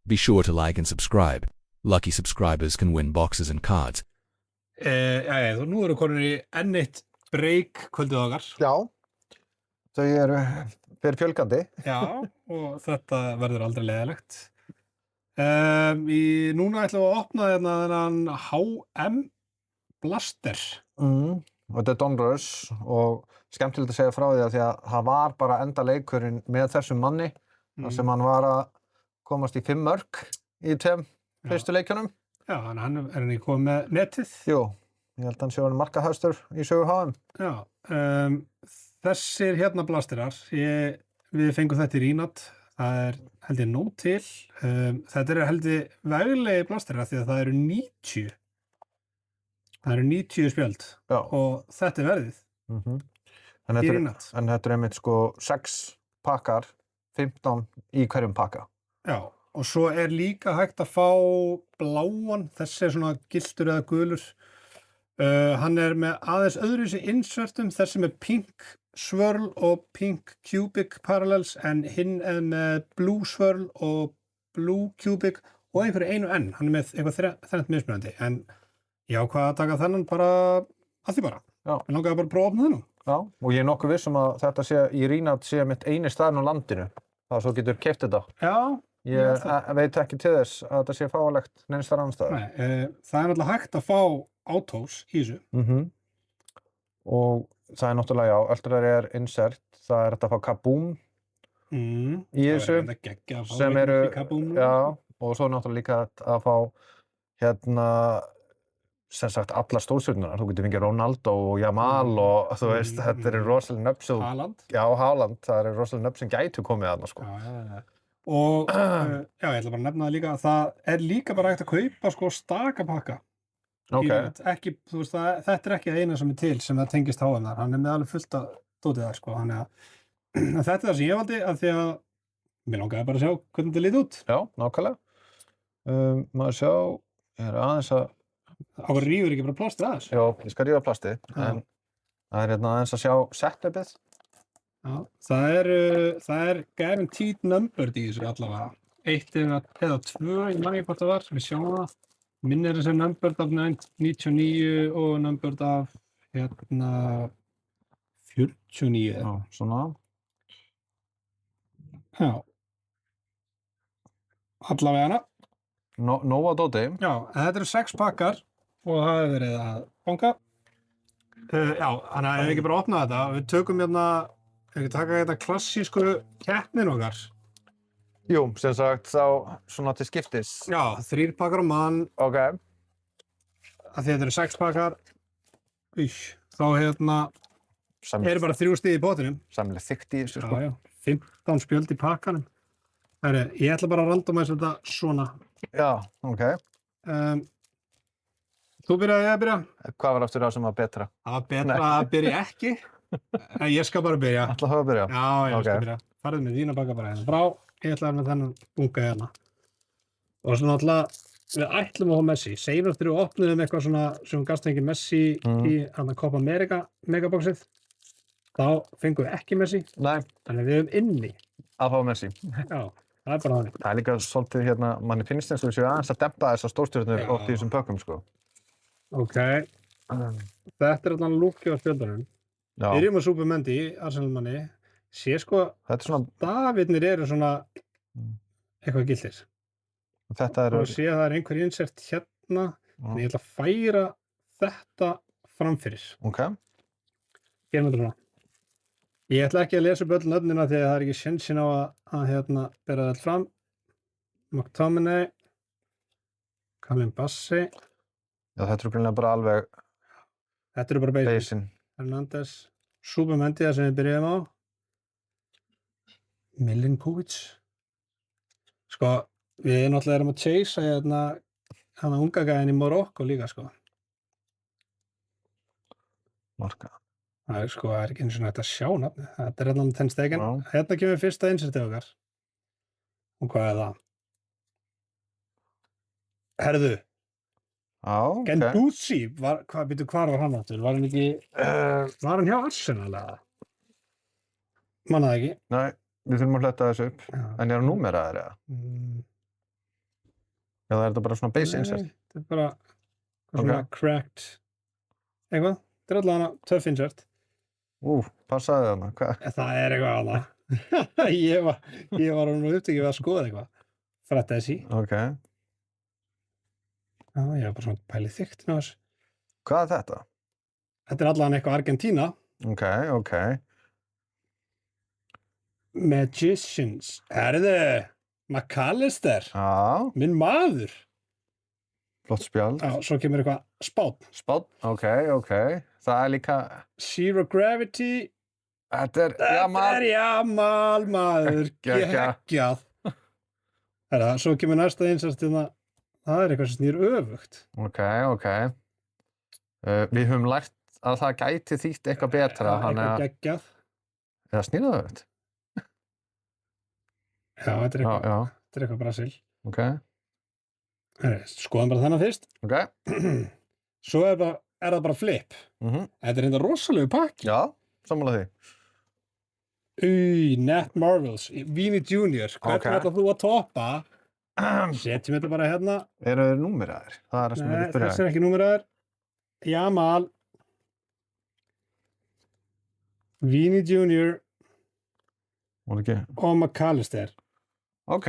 Be sure to like and subscribe. Lucky subscribers can win boxes and cards. Þú nú eru konur í enn eitt break kvöldið okkar. Já, þau eru fyrir fjölgandi. Já, og þetta verður aldrei leiðilegt. Núna ætlum við að opna þennan HM Blaster. Og þetta er Donruss og skemmtilegt að segja frá því að það var bara enda leikurinn með þessum manni þar sem hann var að komast í 5 mörk í 2 fyrstu leikjunum. Já, hann er hann ekki komið með netið? Jú, ég held að hann sé verið markahæstur í sögu HM. Já, þessir hérna blasterar, við fengum þetta í Rínat, það er held ég nóg til. Þetta er held ég veglegi blasterar því að það eru 90. Það eru 90 spjöld. Já. Og þetta er verðið. En Í Rínat. þetta er einmitt sko 6 pakkar, 15 í hverjum pakka. Já, og svo er líka hægt að fá bláan, þessi er svona gylltur eða gulur. Hann er með aðeins öðruvísi insertum, þessi með pink swirl og pink cubic parallels, en hinn er með blue swirl og blue cubic og einhverju einu enn. Hann er með eitthvað þrennt mismunandi, en ég ákvað að taka þennan bara að því bara. Já. Ég langaði bara að prófa að opna þennan. Já, og ég er nokkuð viss að þetta sé í Rínat sé mitt eini staðinn á landinu. Það svo getur keypt þetta. Já. Ég veit ekki til þess að þetta sé fáanlegt neins þar annars staðar. Nei, það er náttúrulega hægt að fá autos í þessu. Og það er náttúrulega, já, öllur er insert, það er hægt að fá kaboom í þessu, sem eru, já, og svo er náttúrulega líka að fá hérna, sem sagt, alla stórstjörnurnar. Þú getur fengið Ronaldo og Jamal og þú veist, þetta eru rosalega nöfn sem... Haaland. Já, Haaland, það eru rosalega nöfn sem gætu komið þarna, sko. Já. Og já, ég ætla bara að nefna það líka að það er líka bara hægt að kaupa sko stakapakka. Ok. Ekki, þú veist, þetta er ekki það eina sem er til sem það tengist HM þar. Hann er með alveg fullt að dótið þar, sko. Þannig að þetta er það sem ég valdi af því að mér langaði bara að sjá hvernig þetta lít út. Já, nákvæmlega. Maður sjá, ég er aðeins að... Ákveð rífur ekki bara plastið aðeins? Já, ég skal rífa plastið, en það er hérna aðeins að sjá setupið. Já, það er guaranteed numbered í þessu allavega. 1 eða 2, ég man ekki hvort það var, við sjáum það. Minn er þessi numbered af 99 og numbered af hérna 49. Já, svona. Já. Allavega hana. Nóg á dóti. Já, þetta eru 6 pakkar og það hefur verið að banka. Já, þannig að ef við ekki bara opna þetta, við tökum hérna, ef við ekki taka þetta klassísku keppnin okkar. Jú, sem sagt, þá svona til skiptis. Já, 3 pakkar á mann. Ok. Af því þetta eru 6 pakkar. Þá hérna, eru bara 3 stig í pottinum. Samlega þykkt í þessu, sko. Já, 15 spjöld í pakkanum. Ég ætla bara að randomæsa þetta svona. Já, ok. Þú byrjaði, ég byrja. Hvað var aftur það sem var betra? Það var betra að byrja ekki. Ég skal bara byrja. Ætla það að byrja? Já, ég skal byrja. Farðu með þína pakka bara hérna frá. Ég ætla að með þennan bunga hérna. Og svona alltaf, við ætlum að fá Messi. Segjum eftir við opnuðum eitthvað svona sem gast ekki Messi í Copa America megaboxið. Þá fengum við ekki Messi. Nei. Þannig við höfum inni. Að fá Messi. Já, það er bara þannig. Það er líka svolítið hérna, manni finnst eins og við séum aðeins að dempa þessar stórstjörnur oft í þessum pökkum, sko. Ok. Þetta er allan lúki á spjöldunum. Byrjum að Supermendi, Arsenal-manni. Sé sko, Davidnir eru svona eitthvað gildir. Þetta eru... Og sé að það er einhver insert hérna. En ég ætla að færa þetta framfyrir. Ok. Gerum þetta svona. Ég ætla ekki að lesa upp öll nöfnina því að það er ekki sjensin á að hérna bera þetta fram. McTominay. Kalin Bassi. Já, þetta eru grunlega bara alveg... Þetta eru bara basic. Hernandez. Supermendi það sem við byrjum á. Milinkovic. Sko, við náttúrulega erum að chasea hérna unga gæðin í Marokko líka, sko. Marka. Það er ekki eins og hægt að sjá nafni. Þetta er hérna Ten Stegen. Hérna kemur fyrsta insertið okkar. Og hvað er það? Herðu. Já, ok. Gendouzi, hvar var hann aftur? Var hann ekki, var hann hjá Arsenal eða? Man það ekki. Nei, við þurfum að hletta þessu upp. En er hann númeraður eða? Eða þetta bara svona base insert? Nei, þetta bara svona cracked eitthvað. Þetta allavega tough insert. Passaði þarna, hvað? Það eitthvað hana. Ég var nú upptekið við að skoða eitthvað. Frat þessi. Ok. Já, ég var bara svona pælið þykkt ná þessu. Hvað þetta? Þetta allavega eitthvað Argentína. Ok. Magicians. McAllister. Já. Minn maður. Flott spjald. Já, svo kemur eitthvað Spánn. Ok. Það líka... Zero Gravity. Þetta Jamal, maður. Geggjað. Svo kemur næsta insert það eitthvað sem snýr öfugt. Ok. Við höfum lært að það gæti þýtt eitthvað betra. Eitthvað geggjað. Eða snýr það öfugt? Já, þetta eitthvað Brasil. Ok. Skoðum bara þennan fyrst. Ok. Svo það bara flip. Þetta þetta rosalegu pakki. Já, sammála því. Net Marvels, Vini Junior. Hvernig ætlar þú að toppa? Setjum þetta bara hérna. Eru þeir númeraðir? Það það sem ég vil spyrja. Þessi ekki númeraðir. Jamal. Vini Junior. Og McAllister. Ok.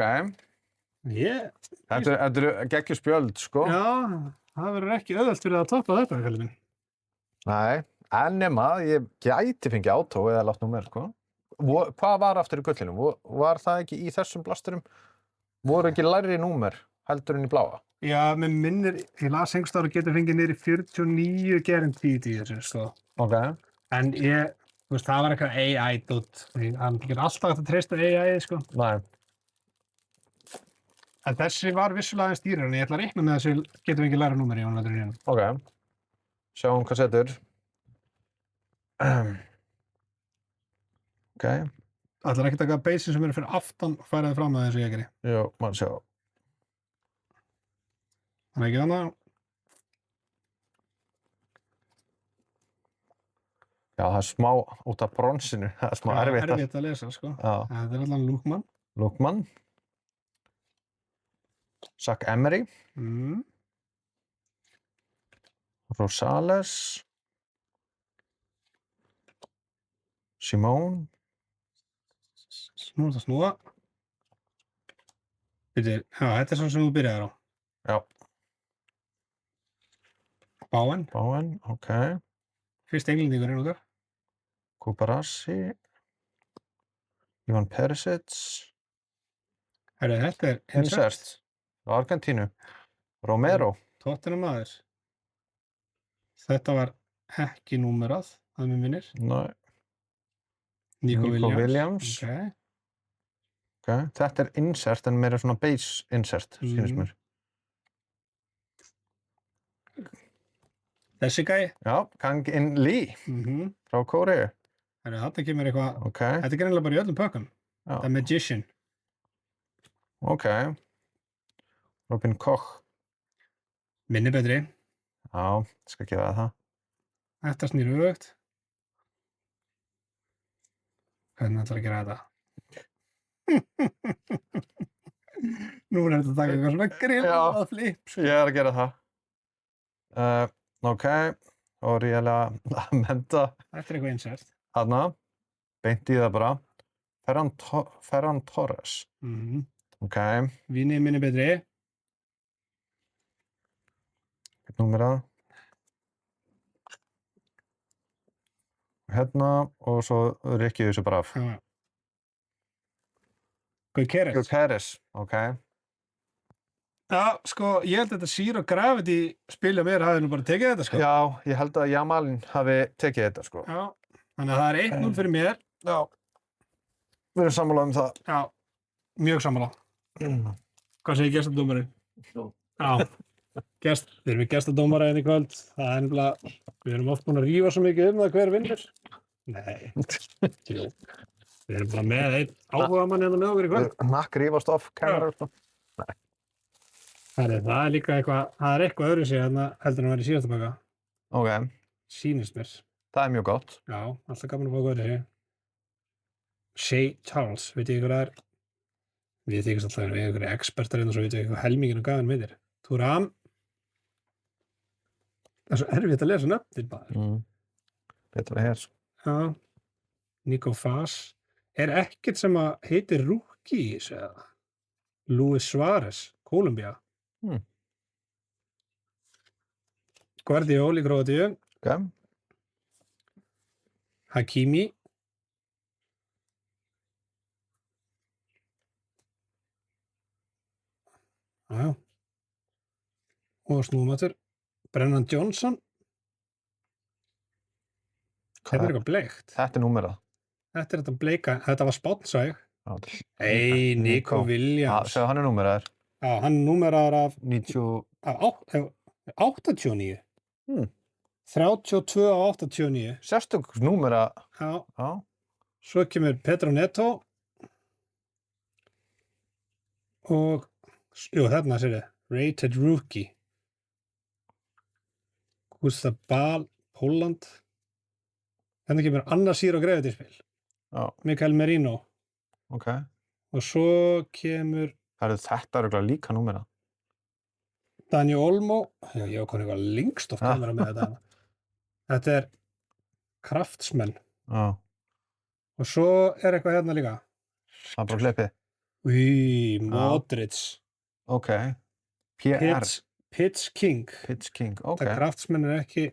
Þetta eru geggjur spjöld, sko. Já, það verður ekki auðvelt fyrir að toppa þetta, kallið minn. Nei, en nema, ég gæti fengið átó eða látt númer, sko. Hvað var aftur í gullinu? Var það ekki í þessum blasturum? Voru ekki lægri númer heldur en í bláa? Já, með minnir, ég las einhvers staðar og getur fengið niður í 49 guaranteed í þessu, sko. Ok. En það var eitthvað AI-dót. Hann getur alltaf hægt að treysta AI, sko. Nei. En þessi var vissulega aðeins dýrar, en ég ætla að reikna með þessu getum við ekki læra númer í honum að drýja. Ok. Sjáum hvað setur. Ok. Ætlar ekki að taka basin sem eru fyrir aftan og færa þið fram að þessu ég geri. Jú, maður sjá. Þannig ekki annað. Já, það smá út af bronsinu. Það smá erfitt. Erfitt að lesa, sko. Já. Þetta allan Lukman. Zach Emery. Rosales. Simone. Snúa. Þetta svo sem þú byrjaðir á. Já. Bowen, ok. Fyrst englendingurinn okkar. Kubarassi. Ivan Perisic. Þetta insert. Argentínu. Romero. Tottenham maður. Þetta var ekki númerað, það mér minnir. Nei. Nico Williams. Ok. Þetta insert en meira svona base insert, sýnist mér. Þessi gæi? Já, Kang-in Lee frá Kóreu. Þetta kemur eitthvað, þetta er greinilega bara í öllum pökkum. The Magician. Ok. Robin Koch. Minni betri. Já, skal gefa það. Þetta snýr öfugt. Hvernig ætlar að gera þetta? Nú er þetta að taka eitthvað svona grillað flip. Ég að gera það. Ok, og ríðilega að menta. Þetta er eitthvað insert. Þarna, beint í það bara. Ferran Torres. Ok. Vini minni betri. Númerað. Hérna, og svo rykkið þessu bara af. Guikeres, ok. Já, sko, ég held að þetta Zero Gravity spila mér hafi nú bara tekið þetta, sko. Já, ég held að Jamalin hafi tekið þetta, sko. Já, þannig að það er 1-0 fyrir mér. Já. Við erum sammála það. Já, mjög sammála. Hvað segir gestadómarinn? Já, við erum með gestadómara í kvöld. Það er nefnilega, við erum oft búin að rífa svo mikið það hver vinnur. Nei, við erum bara með einn áhugamann hérna með okkur í kvöld. Nakk rífast off camera. Nei. Það er líka eitthvað, það er eitthvað öðru sig hérna heldur en að vera í síðasta baka. Ok. Sýnist mér. Það er mjög gott. Já, alltaf gaman að fá öðru sig. Shay Charles, veit ég hvað það er? Við þykist alltaf við einhverju expertar svo við eitthvað helminginu hvað hann veitir. Thuram. Það svo erfitt að lesa nöfnin bara. Betra hér. Já. Nico Fass. Ekkert sem að heitir Rúki í þessu eða? Luis Suárez, Kólumbía. Guardiola í Króatíu. Ok. Hakimi. Já. Og snúmatur. Brennan Johnson. Þetta er eitthvað bleikt. Þetta númerað. Þetta er þetta bleika. Þetta var Spánn, sá ég. Nico Williams. Sjá, hann er númeraður. Já, hann er númeraður af 89. 32 á 89. Sérstök númera. Já. Svo kemur Pedro Neto. Og, þarna sér þið. Rated Rookie. Gustav Ball, Holland. Þannig kemur Anna Siro Grevetinspil. Mikael Merino. Ok. Og svo kemur... Þetta er líka númera. Dani Olmo. Já, ég kom eitthvað lengst of kamera með þetta. Þetta er Craftsman. Já. Og svo er eitthvað hérna líka. Það er bara hleypið. Modric. Ok. PR. Pitch King. Pitch King, ok. Það Craftsman er ekki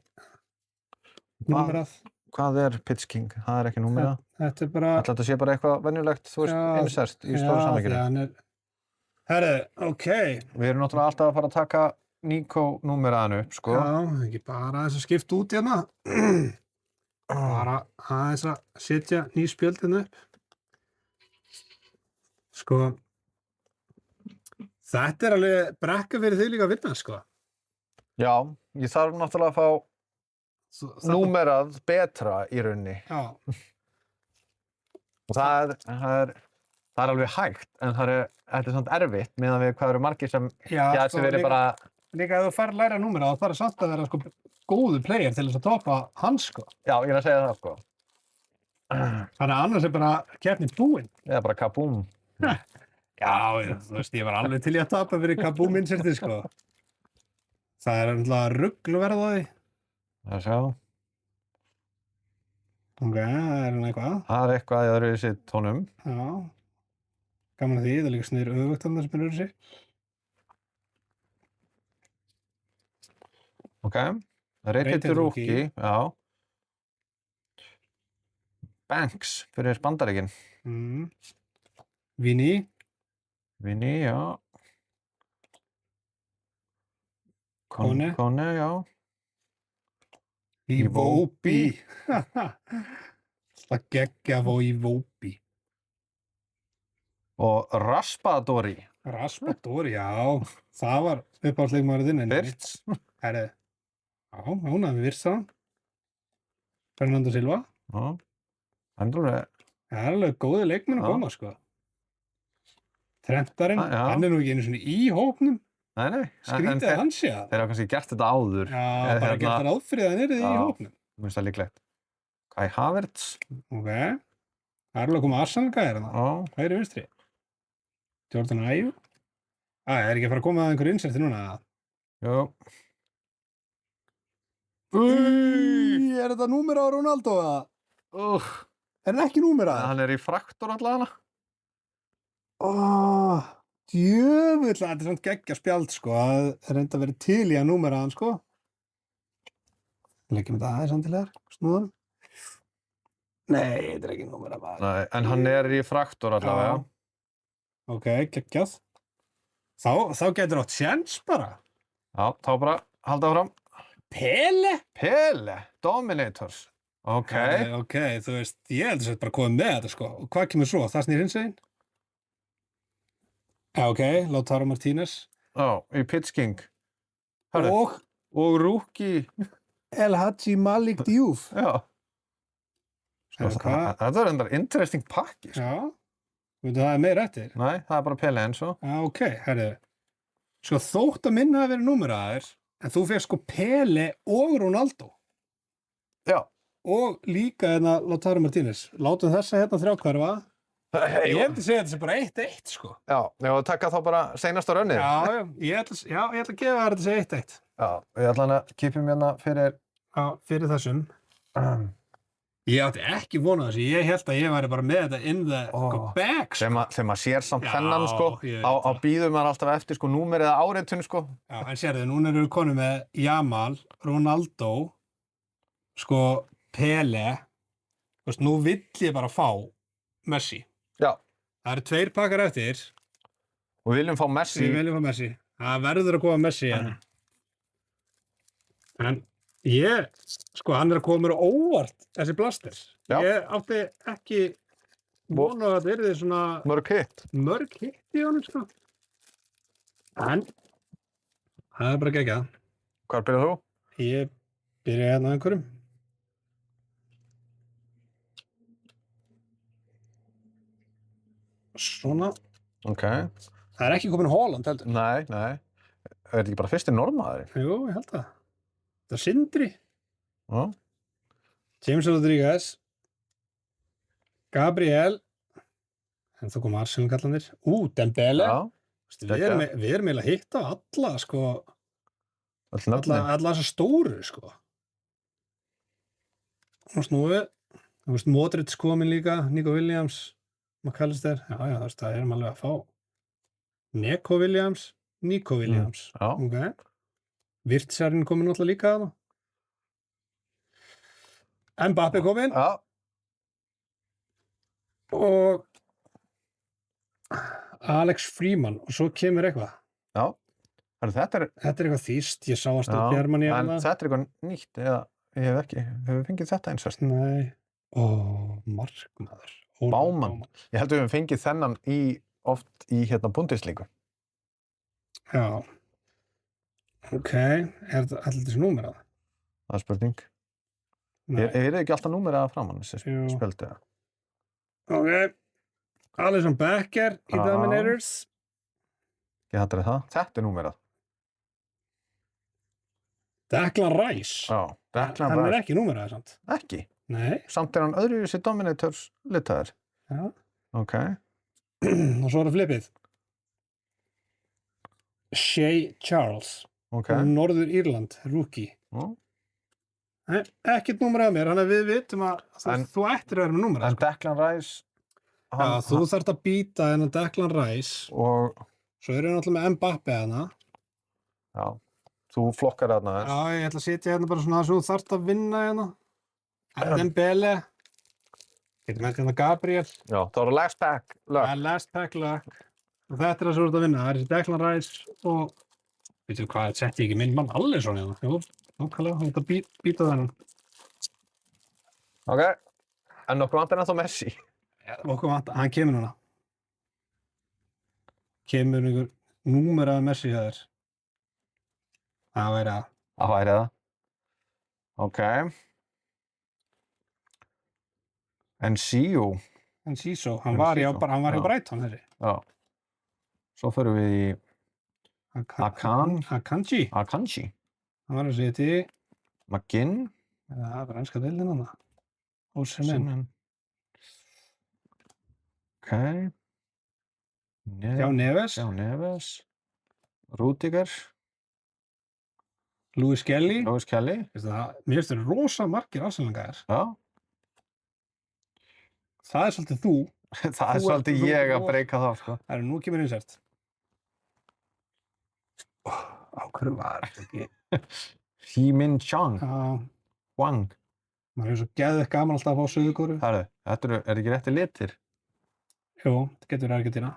númerað. Hvað er Pitch King? Það er ekki númerað? Þetta er bara... Ætla þetta sé bara eitthvað venjulegt, þú veist, insert í stóra samvikinu. Já, hann er... Herðu, ok. Við erum náttúrulega alltaf að fara að taka Nico númeraðan upp, sko. Já, ekki bara þess að skipta út hérna. Bara aðeins að setja ný spjöldinu upp. Sko, þetta er alveg brekka fyrir þig líka að vinna, sko. Já, ég þarf náttúrulega að fá númerað betra í rauninni. Já. Og það er alveg hægt, en þetta er samt erfitt meðan við hvað eru margir sem gæti verið bara... Líka ef þú fær læra númera, þá þarf samt að vera sko góður player til þess að toppa hans, sko. Já, ég er að segja það, sko. Þannig að annars er bara keppnin búinn. Já, bara kaboom. Já, þú veist, ég var alveg til í að tapa fyrir kaboom insertið, sko. Það er náttúrulega ruglverð á því. Það sjá. Ok, það er eitthvað. Það er eitthvað í öðruvísi tónum. Já. Gaman að því, það er líka sniður öfugt að það sem er öðruvísi. Ok, Rated Rookie, já. Banks fyrir Bandaríkin. Vini, já. Kone, já. Iwobi. Það geggja að fá Iwobi. Og Raspadori. Raspadori, já. Það var uppáhaldsleikmaðurinn þinn. Birts. Herðu. Já, hún hafði Virts á. Fernando Silva. Já. Það er alveg góði leikmenn að koma, sko. Trentarinn, hann er nú ekki einu svona í hópnum. Nei. Skrítið að hann sé það. Þeir hafa kannski gert þetta áður. Já, bara gert það áður fyrir að hann er í hópnum. Mér finnst það líklegt. Kai Havertz. Ok. Það er alveg að koma Arsenal-gæðir þarna. Já. Hægri vinstri. Jordan Ayew. Er ekki að fara að koma að einhverju inserti núna? Jú. Er þetta númera á Ronaldo eða? Er hann ekki númera? Hann er í fraktur allavega. Djöfull, þetta er svona geggja spjald, sko. Það er reynda að vera til í að númera hann, sko. Leggjum þetta aðeins samtilegar, snúðan. Nei, þetta er ekki númera maður. Nei, en hann er í fraktur allavega. Ok, geggjað. Þá getur átt séns bara. Já, þá bara halda fram. Pele, Dominators. Ok, þú veist, ég held að þetta bara komið með þetta, sko. Og hvað kemur svo? Það snýr hins veginn? Ok, Lautaro Martínez. Já, í Pitch King. Og Rookie. El Hadji Malik Diouf. Já. Þetta er endar interesting pakki. Já, veitu það er meira eftir? Nei, það er bara Pele eins og. Já, ok, herðu. Sko þótt að minna að vera númeraðir, en þú fekk sko Pele og Ronaldo. Já. Og líka hérna Lautaro Martínez. Látum þessa hérna þrjákvarfa. Ég held að segja að þetta sé bara 1-1, sko. Já, ég var að taka þá bara seinasta rönnið. Já, ég ætla að gefa þér að þetta sé 1-1. Já, ég ætla að kippa hérna fyrir... Já, fyrir þessum. Ég átti ekki vona þessu, ég held að ég væri bara með þetta in the bag, sko. Þegar maður sér samt þennan, sko, á býðum maður alltaf eftir, sko, númerið eða áritun, sko. Já, en sérðu, núna erum við konum með Jamal, Ronaldo, sko, Pele, veist, nú vill ég bara fá Messi. Já. Það eru 2 pakkar eftir. Og við viljum fá Messi. Við viljum fá Messi. Það verður að koma Messi hérna. En ég, sko, hann að koma mér á óvart, þessi blaster. Já. Ég átti ekki vona að þetta yrði svona... Mörg hitt í honum, sko. En, það bara geggjað. Hvar byrjar þú? Ég byrja hérna á einhverjum. Svona. Ok. Það ekki komin Haaland, heldur. Nei. Er þetta ekki bara fyrsti normaðurinn? Jú, ég held það. Það er Sindri. Já. James Rodríguez. Gabriel. En þú kom Arsenal-kallanir. Dembele. Já. Við erum eiginlega að hitta alla, sko. Alla þessa stóru, sko. Og snúið. Þú veist, Modric komin líka. Nico Williams. McAllister. Já, það erum alveg að fá. Nico Williams. Já. Ok. Virtsarinn komin alltaf líka að það. Mbappé komin. Já. Og Alex Freeman. Og svo kemur eitthvað. Já. Þetta er eitthvað þýst. Ég sá að stóð Germany en þetta er eitthvað nýtt eða ég hef ekki. Hefur fengið þetta einsvært? Nei. Markmaður. Bámann. Ég held að við hefum fengið þennan oft í Bundesliga. Já. Ok. Er þetta allir þessi númerað? Það er spurning. Er það ekki alltaf númerað framan þessi spjöldi? Ok. Alisson Becker í Dominators. Ég hattar það. Þetta er númerað. Declan Rice. Já. Declan Rice. Hann er ekki númerað, samt. Ekki? Nei. Samt er hann öðruvísi Dominators litaður. Já. Ok. Og svo er það flipið. Shea Charles. Ok. Norður Írland, rookie. Ekkert númerað mér, þannig að við vitum að þú ættir að vera með númerað. En Declan Rice... Já, þú þarft að býta þennan Declan Rice. Og... Svo erum við náttúrulega með Mbappé þarna. Já. Þú flokkar þarna þess. Já, ég ætla að setja hérna bara svona að þú þarft að vinna hérna. Dembele. Getur með hérna Gabriel. Já, það var last pack luck. Last pack luck. Og þetta er það svo að vinna. Það er þessi Declan Rice og... Veitu hvað, þetta setti ég ekki minn mann Alisson hérna. Jú, nákvæmlega, það er að býta þennan. Ok. En okkur vantar ennþá Messi. Okkur vantar, hann kemur núna. Kemur einhver númeraði Messi hjá þér. Það væri það. Það væri það. Ok. Enciso, hann var hjá Brighton þessi. Já. Svo förum við í Akanji. Hann var að setja í McGinn. Það var ennska deildin hann. Osimhen. Ok. Hjá Neves. Rudiger. Louis Kelly. Mér finnst þetta rosa margir Arsenal-gæjar. Já. Það er svolítið þú. Það er svolítið ég að breyka það, sko. Það nú kemur insert. Á hverju var þetta ekki? Heung-min Chang. Hwang. Maður hefur svo geðið gaman alltaf að fá Suður-Kóreu. Herðu, þetta er ekki rétti litir? Jú, þetta getur verið Argentína.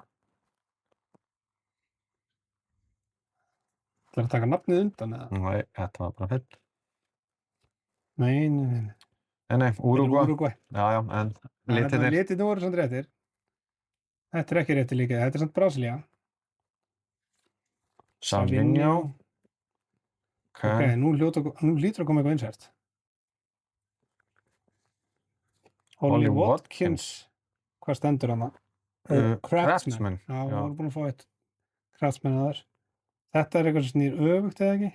Það að taka nafnið undan, eða? Nei, þetta var bara fell. Nei, Úrúgvæ. Já, en litirnir. Litirnir voru samt réttir. Þetta er ekki réttir líka, þetta er samt Brasilia. Savinho. Ok, nú hlýtur að koma eitthvað insert. Ollie Watkins. Hvað stendur hann það? Craftsman. Já, við vorum búin að fá eitt Craftsman að þar. Þetta er eitthvað sem snýr öfugt, eða ekki?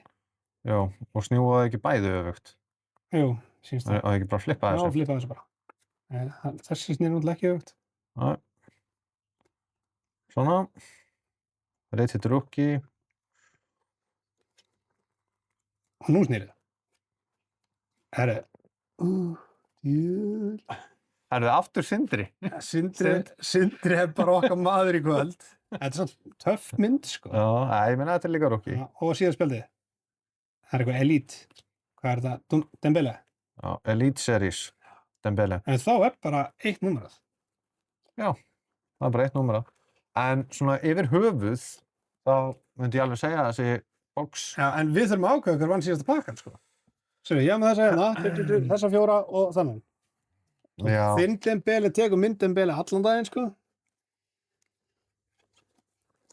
Já, og snjúaði ekki bæði öfugt. Jú, sínst það. Það er ekki bara að flippa þessu. Já, flippa þessu bara. Þessi snýr náttúrulega ekki öfugt. Já. Svona. Rated rookie. Og nú snýrið. Herru. Jöl. Herðu, aftur Sindri. Sindri er bara okkar maður í kvöld. Þetta er svona töff mynd, sko. Já, ég meina þetta er líka rookie. Já, og síðan spjaldið. Það er eitthvað Elite. Hvað er þetta? Dembele? Já, Elite Series. Dembele. En þá er bara 1 númerað. Já, það er bara 1 númerað. En svona yfir höfuð, þá myndi ég alveg segja þessi box. Já, en við þurfum að ákveða hver vann síðasta pakkan, sko. Sérðu, ég með þessa 4 og þannig. Já. Þinn Dembele tekur minn Dembele allan daginn, sko.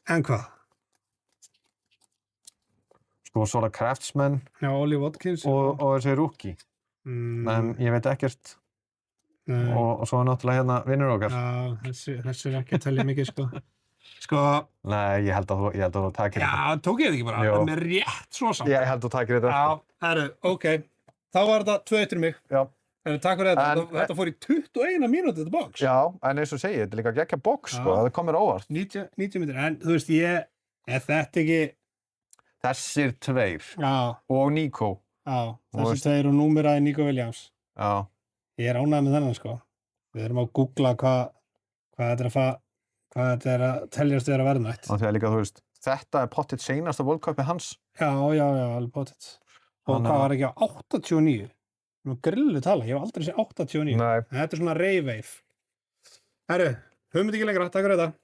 En hvað? Sko, svona Craftsman Já, Ollie Watkins. og þessi rookie. En ég veit ekkert. Og svo er náttúrulega hérna vinnur okkar. Já, þessu er ekki að telja mikið, sko. Sko. Nei, ég held að þú takir þetta. Já, tók ég þetta ekki bara? Jó. Með rétt svo samt. Ég held að þú takir þetta. Já, herru, ok. Þá var þetta 2-1 mig. Já. Herru, takk fyrir þetta. Þetta fór í 21 mínúti þetta box. Já, en eins og segi, þetta er líka geggja box, sko. Það komir óvart. 90 mínútur. En þú veist, er þetta ekki... Þessir 2. Já. Og Nico. Já, þessir 2 og númeraði Nico Williams. Já. Ég er ánægð með þennan, sko. Við erum að googla hvað þetta er að teljast vera verðmætt. Og þegar líka, þú veist, þetta er pottitt seinasta World Cup hans. Já, alveg pottitt. Og hvað var ekki á 89? Nú grillu tala, ég hef aldrei séð 89. Nei. Þetta er svona Ray Wave. Herru, höfum við ekki lengra, takk fyrir þetta.